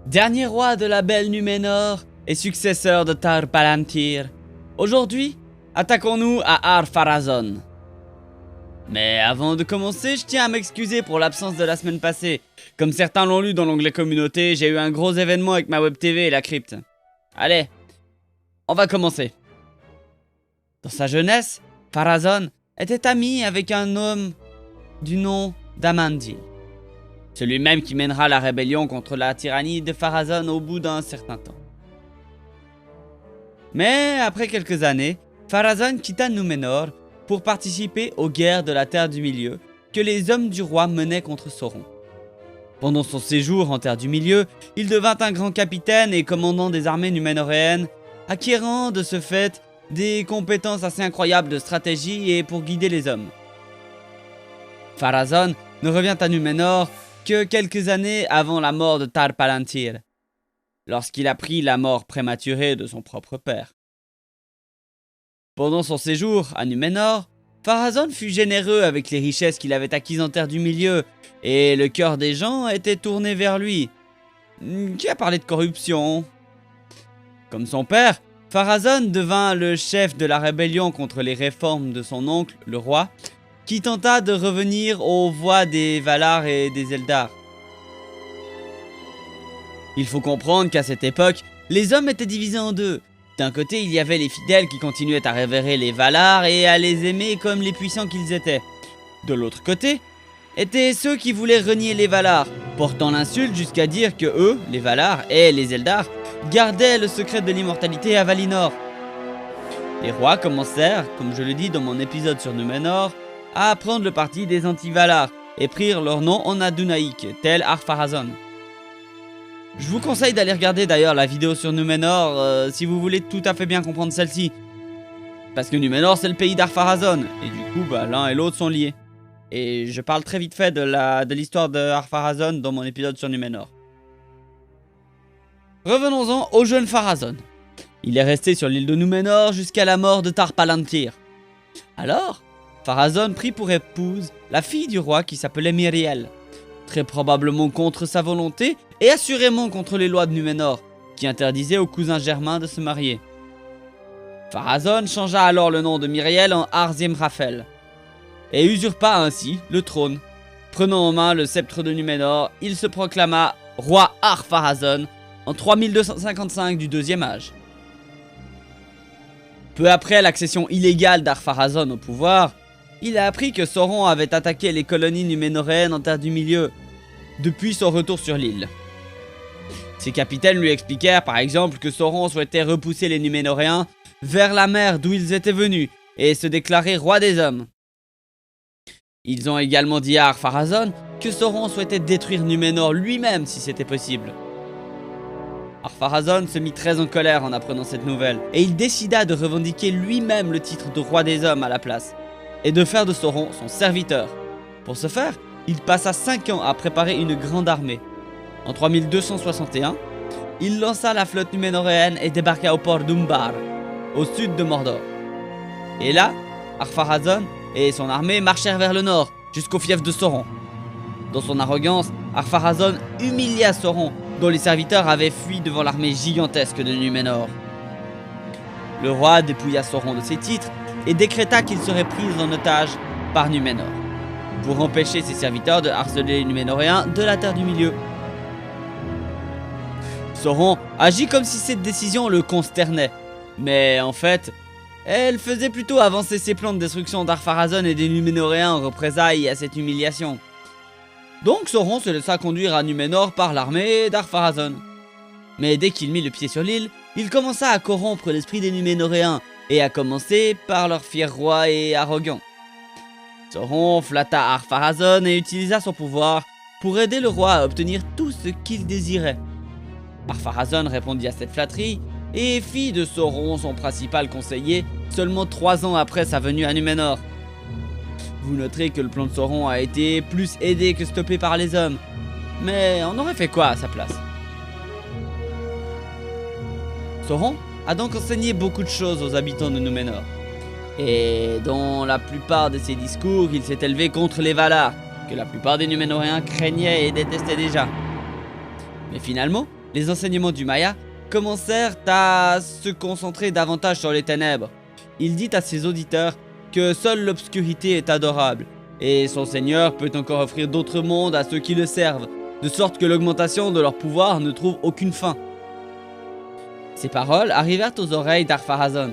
dernier roi de la belle Numénor et successeur de Tar Palantir. Aujourd'hui, attaquons-nous à Ar-Pharazôn. Mais avant de commencer, je tiens à m'excuser pour l'absence de la semaine passée. Comme certains l'ont lu dans l'onglet communauté, j'ai eu un gros événement avec ma web TV et la crypte. Allez, on va commencer. Dans sa jeunesse, Pharazôn était ami avec un homme du nom d'Amandil. Celui-même qui mènera la rébellion contre la tyrannie de Pharazôn au bout d'un certain temps. Mais après quelques années, Pharazôn quitta Numénor pour participer aux guerres de la Terre du Milieu que les hommes du roi menaient contre Sauron. Pendant son séjour en Terre du Milieu, il devint un grand capitaine et commandant des armées numénoréennes, acquérant de ce fait des compétences assez incroyables de stratégie et pour guider les hommes. Pharazôn ne revient à Numénor que quelques années avant la mort de Tar Palantir, lorsqu'il apprit la mort prématurée de son propre père. Pendant son séjour à Numénor, Pharazôn fut généreux avec les richesses qu'il avait acquises en Terre du Milieu, et le cœur des gens était tourné vers lui, qui a parlé de corruption. Comme son père, Pharazôn devint le chef de la rébellion contre les réformes de son oncle, le roi, qui tenta de revenir aux voies des Valar et des Eldar. Il faut comprendre qu'à cette époque, les hommes étaient divisés en deux. D'un côté, il y avait les fidèles qui continuaient à révérer les Valar et à les aimer comme les puissants qu'ils étaient. De l'autre côté, étaient ceux qui voulaient renier les Valar, portant l'insulte jusqu'à dire que eux, les Valar et les Eldar, gardaient le secret de l'immortalité à Valinor. Les rois commencèrent, comme je le dis dans mon épisode sur Numénor, à prendre le parti des anti-Valar et prirent leur nom en Adunaïque, tel Ar-Pharazôn. Je vous conseille d'aller regarder d'ailleurs la vidéo sur Numénor si vous voulez tout à fait bien comprendre celle-ci. Parce que Numénor c'est le pays d'Ar-Pharazôn, et du coup l'un et l'autre sont liés. Et je parle très vite fait de l'histoire de Ar-Pharazôn dans mon épisode sur Numénor. Revenons-en au jeune Pharazôn. Il est resté sur l'île de Numénor jusqu'à la mort de Tar Palantir. Alors, Pharazôn prit pour épouse la fille du roi qui s'appelait Míriel, très probablement contre sa volonté et assurément contre les lois de Numénor, qui interdisaient aux cousins germains de se marier. Pharazôn changea alors le nom de Míriel en Ar-Zimrafel, et usurpa ainsi le trône. Prenant en main le sceptre de Numénor, il se proclama roi Ar-Pharazôn en 3255 du deuxième âge. Peu après l'accession illégale d'Ar-Pharazôn au pouvoir, il a appris que Sauron avait attaqué les colonies numénoréennes en Terre du Milieu, depuis son retour sur l'île. Ses capitaines lui expliquèrent par exemple que Sauron souhaitait repousser les Numénoréens vers la mer d'où ils étaient venus, et se déclarer roi des hommes. Ils ont également dit à Ar-Pharazôn que Sauron souhaitait détruire Numénor lui-même si c'était possible. Ar-Pharazôn se mit très en colère en apprenant cette nouvelle, et il décida de revendiquer lui-même le titre de roi des hommes à la place, et de faire de Sauron son serviteur. Pour ce faire, il passa 5 ans à préparer une grande armée. En 3261, il lança la flotte numénoréenne et débarqua au port d'Umbar, au sud de Mordor. Et là, Ar-Pharazôn et son armée marchèrent vers le nord, jusqu'au fief de Sauron. Dans son arrogance, Ar-Pharazôn humilia Sauron, dont les serviteurs avaient fui devant l'armée gigantesque de Numénor. Le roi dépouilla Sauron de ses titres et décréta qu'il serait pris en otage par Numénor, pour empêcher ses serviteurs de harceler les Numénoréens de la Terre du Milieu. Sauron agit comme si cette décision le consternait, mais en fait, elle faisait plutôt avancer ses plans de destruction d'Ar-Pharazôn et des Numénoréens en représailles à cette humiliation. Donc Sauron se laissa conduire à Numénor par l'armée d'Ar-Pharazôn. Mais dès qu'il mit le pied sur l'île, il commença à corrompre l'esprit des Numénoréens, et à commencer par leur fier roi et arrogant. Sauron flatta Ar-Pharazôn et utilisa son pouvoir pour aider le roi à obtenir tout ce qu'il désirait. Ar-Pharazôn répondit à cette flatterie et fit de Sauron son principal conseiller seulement 3 ans après sa venue à Numénor. Vous noterez que le plan de Sauron a été plus aidé que stoppé par les hommes, mais on aurait fait quoi à sa place? Sauron a donc enseigné beaucoup de choses aux habitants de Numénor, et dans la plupart de ses discours, il s'est élevé contre les Valar, que la plupart des Numénoréens craignaient et détestaient déjà. Mais finalement, les enseignements du Maya commencèrent à se concentrer davantage sur les ténèbres. Il dit à ses auditeurs que seule l'obscurité est adorable, et son Seigneur peut encore offrir d'autres mondes à ceux qui le servent, de sorte que l'augmentation de leur pouvoir ne trouve aucune fin. Ces paroles arrivèrent aux oreilles d'Ar-Pharazôn,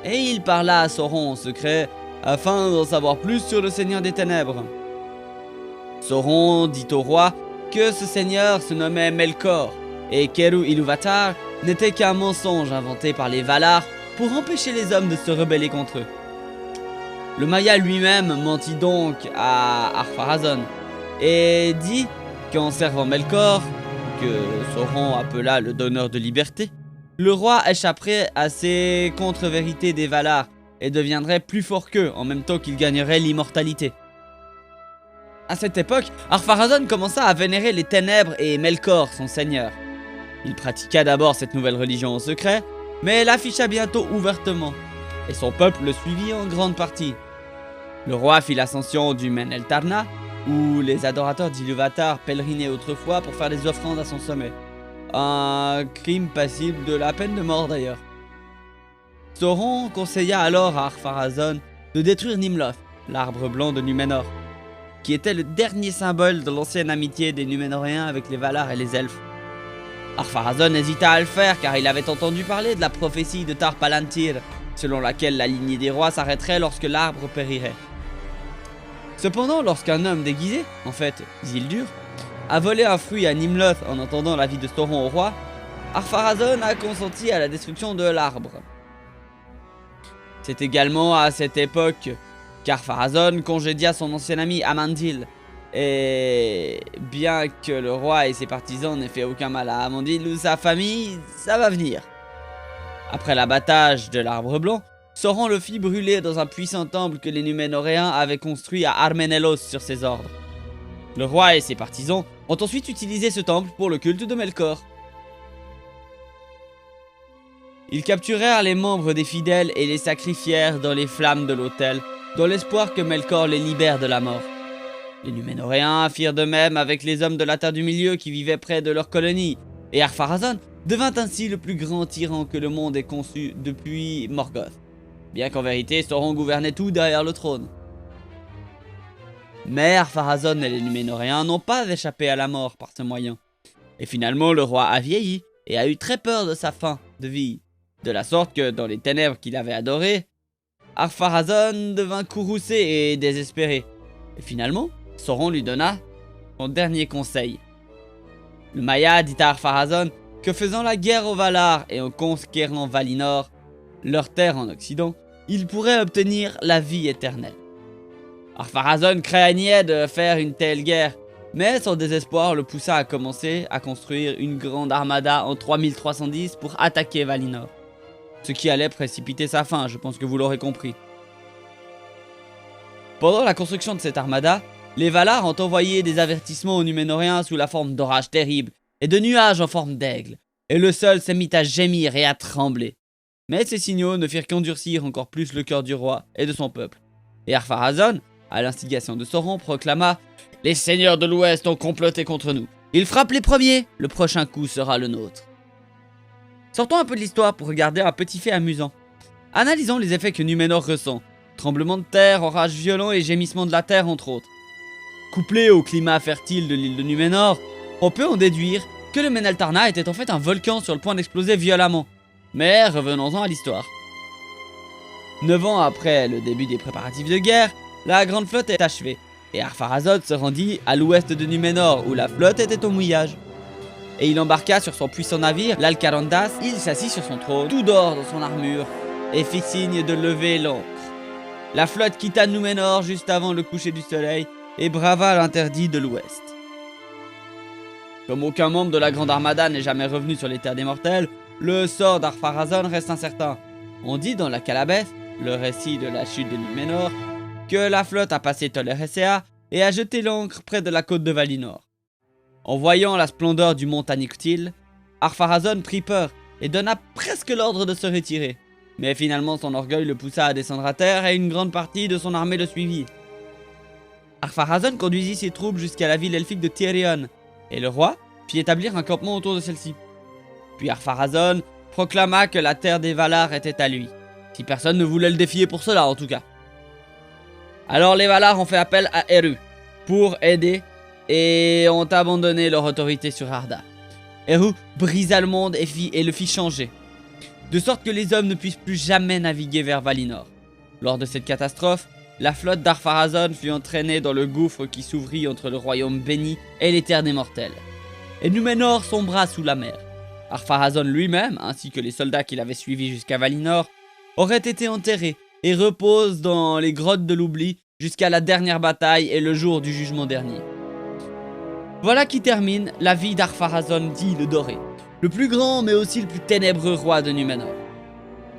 et il parla à Sauron en secret, afin d'en savoir plus sur le Seigneur des Ténèbres. Sauron dit au roi que ce seigneur se nommait Melkor, et qu'Eru Ilúvatar n'était qu'un mensonge inventé par les Valar pour empêcher les hommes de se rebeller contre eux. Le Maya lui-même mentit donc à Ar-Pharazôn, et dit qu'en servant Melkor, que Sauron appela le donneur de liberté, le roi échapperait à ces contre-vérités des Valar et deviendrait plus fort qu'eux en même temps qu'il gagnerait l'immortalité. À cette époque, Ar-Pharazôn commença à vénérer les ténèbres et Melkor, son seigneur. Il pratiqua d'abord cette nouvelle religion en secret, mais l'afficha bientôt ouvertement, et son peuple le suivit en grande partie. Le roi fit l'ascension du Men-Eltarna, où les adorateurs d'Ilúvatar pèlerinaient autrefois pour faire des offrandes à son sommet. Un crime passible de la peine de mort d'ailleurs. Sauron conseilla alors à Ar-Pharazôn de détruire Nimloth, l'arbre blanc de Númenor, qui était le dernier symbole de l'ancienne amitié des Núménoréens avec les Valar et les Elfes. Ar-Pharazôn hésita à le faire car il avait entendu parler de la prophétie de Tar-Palantir, selon laquelle la lignée des rois s'arrêterait lorsque l'arbre périrait. Cependant, lorsqu'un homme déguisé, en fait Isildur, a volé un fruit à Nimloth en entendant l'avis de Sauron au roi, Ar-Pharazôn a consenti à la destruction de l'arbre. C'est également à cette époque qu'Ar-Pharazôn congédia son ancien ami Amandil, et bien que le roi et ses partisans n'aient fait aucun mal à Amandil ou sa famille, ça va venir. Après l'abattage de l'arbre blanc, Sauron le fit brûler dans un puissant temple que les Núménoréens avaient construit à Arménélos sur ses ordres. Le roi et ses partisans ont ensuite utilisé ce temple pour le culte de Melkor. Ils capturèrent les membres des fidèles et les sacrifièrent dans les flammes de l'autel, dans l'espoir que Melkor les libère de la mort. Les Núménoréens firent de même avec les hommes de la Terre du Milieu qui vivaient près de leur colonie, et Ar-Pharazôn devint ainsi le plus grand tyran que le monde ait conçu depuis Morgoth, bien qu'en vérité Sauron gouvernait tout derrière le trône. Mais Ar-Pharazôn et les Núménoréens n'ont pas échappé à la mort par ce moyen, et finalement le roi a vieilli et a eu très peur de sa fin de vie, de la sorte que dans les ténèbres qu'il avait adorées, Ar-Pharazôn devint courroucé et désespéré, et finalement Sauron lui donna son dernier conseil. Le Maya dit à Ar-Pharazôn que faisant la guerre aux Valar et en conquérant Valinor, leur terre en Occident, il pourrait obtenir la vie éternelle. Ar-Pharazôn craignait de faire une telle guerre, mais son désespoir le poussa à commencer à construire une grande armada en 3310 pour attaquer Valinor, ce qui allait précipiter sa fin, je pense que vous l'aurez compris. Pendant la construction de cette armada, les Valar ont envoyé des avertissements aux Núménoréens sous la forme d'orages terribles et de nuages en forme d'aigle, et le sol s'est mis à gémir et à trembler. Mais ces signaux ne firent qu'endurcir encore plus le cœur du roi et de son peuple. Et Ar-Pharazôn, à l'instigation de Sauron, proclama « Les seigneurs de l'Ouest ont comploté contre nous. Ils frappent les premiers, le prochain coup sera le nôtre. » Sortons un peu de l'histoire pour regarder un petit fait amusant. Analysons les effets que Núménor ressent. Tremblements de terre, orages violents et gémissements de la terre entre autres. Couplé au climat fertile de l'île de Núménor, on peut en déduire que le Men-Eltarna était en fait un volcan sur le point d'exploser violemment. Mais revenons-en à l'histoire. 9 ans après le début des préparatifs de guerre, la grande flotte est achevée, et Ar-Pharazôn se rendit à l'ouest de Núménor où la flotte était au mouillage. Et il embarqua sur son puissant navire, l'Alcarandas, il s'assit sur son trône, tout d'or dans son armure, et fit signe de lever l'ancre. La flotte quitta Núménor juste avant le coucher du soleil, et brava l'interdit de l'ouest. Comme aucun membre de la Grande Armada n'est jamais revenu sur les terres des mortels, le sort d'Ar-Pharazôn reste incertain. On dit dans la Calabeth, le récit de la chute de Núménor, que la flotte a passé Tol Eressëa et a jeté l'ancre près de la côte de Valinor. En voyant la splendeur du mont Tanyctil, Ar-Pharazôn prit peur et donna presque l'ordre de se retirer. Mais finalement son orgueil le poussa à descendre à terre et une grande partie de son armée le suivit. Ar-Pharazôn conduisit ses troupes jusqu'à la ville elfique de Tirion, et le roi fit établir un campement autour de celle-ci. Puis Ar-Pharazôn proclama que la terre des Valar était à lui, si personne ne voulait le défier pour cela en tout cas. Alors les Valar ont fait appel à Eru pour aider et ont abandonné leur autorité sur Arda. Eru brisa le monde et le fit changer, de sorte que les hommes ne puissent plus jamais naviguer vers Valinor. Lors de cette catastrophe, la flotte d'Ar-Pharazôn fut entraînée dans le gouffre qui s'ouvrit entre le royaume béni et les terres des mortels. Et Númenor sombra sous la mer. Ar-Pharazôn lui-même, ainsi que les soldats qui l'avaient suivi jusqu'à Valinor, auraient été enterrés et reposent dans les grottes de l'oubli jusqu'à la dernière bataille et le jour du jugement dernier. Voilà qui termine la vie d'Ar-Pharazôn dit le Doré, le plus grand mais aussi le plus ténébreux roi de Númenor.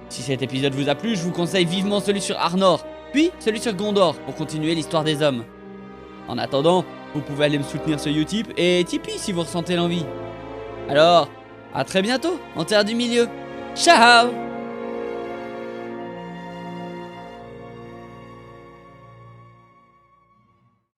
Si cet épisode vous a plu, je vous conseille vivement celui sur Arnor, puis celui sur Gondor pour continuer l'histoire des hommes. En attendant, vous pouvez aller me soutenir sur Utip et Tipeee si vous ressentez l'envie. Alors, à très bientôt en Terre du Milieu. Ciao!